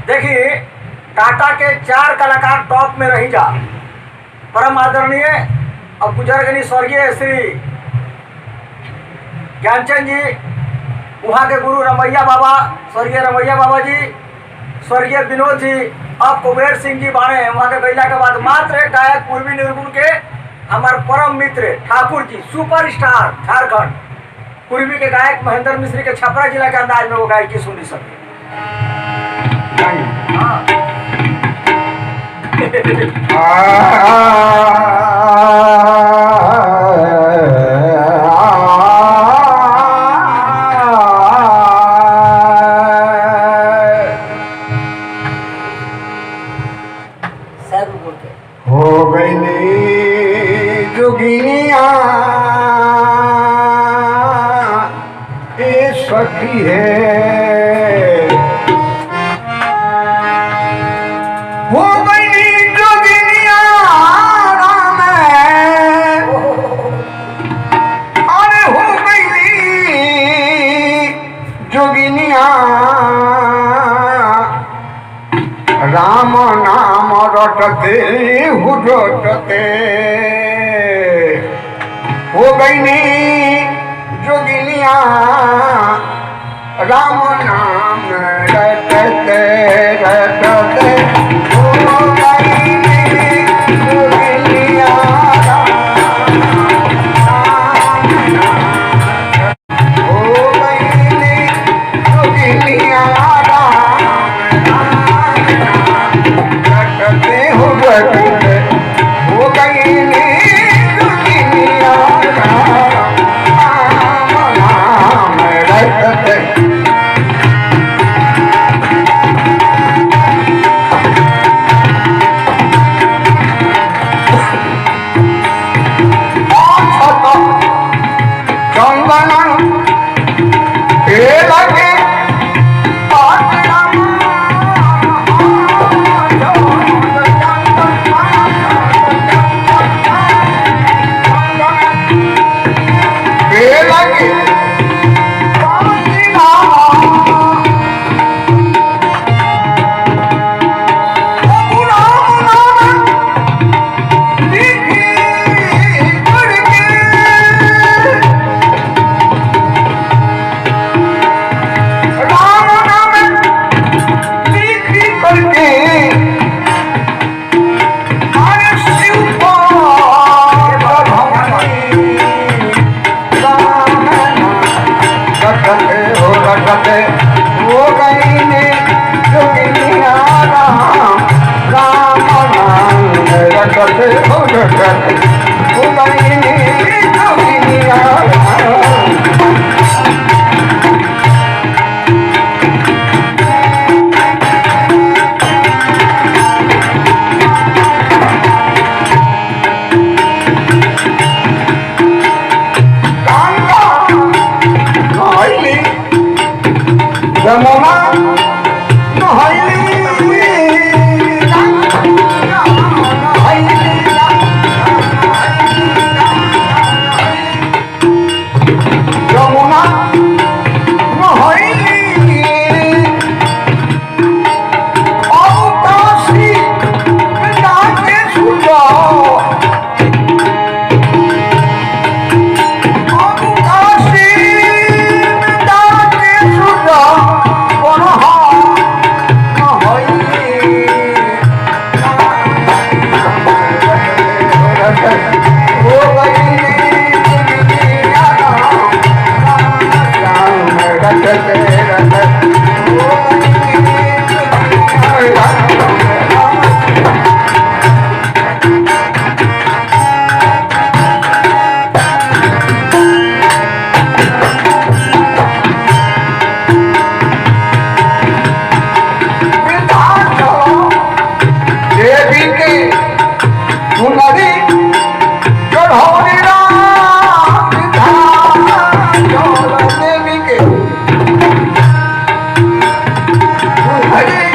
देखिए टाटा के 4 कलाकार टॉप में रही जा। परम आदरणीय और गुजरगनी स्वर्गीय श्री ज्ञानचंद जी, वहाँ के गुरु रमैया बाबा, स्वर्गीय रमैया बाबा जी, स्वर्गीय विनोद जी, अब कुबेर सिंह जी बाणे हैं। वहाँ के गैला के बाद मात्र एक गायक पूर्वी निर्गुण के हमारे परम मित्र ठाकुर जी, सुपरस्टार झारखंड पूर्वी के गायक महेंद्र मिश्री के छपरा जिला के अंदाज में वो गायकी सुनी सके। हो गई जोगिनिया ए सखी है, हो गई जोगिनिया राम है, अरे हो गई जोगिनिया राम नाम रटते रटते, हो गई जोगिनिया राम नाम रटते रटते, हो गई जोगिनिया हो गई जोगिनिया हो गई दुनिया राम रटते। चंदन लगे हो गई जोगिनिया राम नाम रटते हो रटते, हो गई जोगिनिया यमुना हरे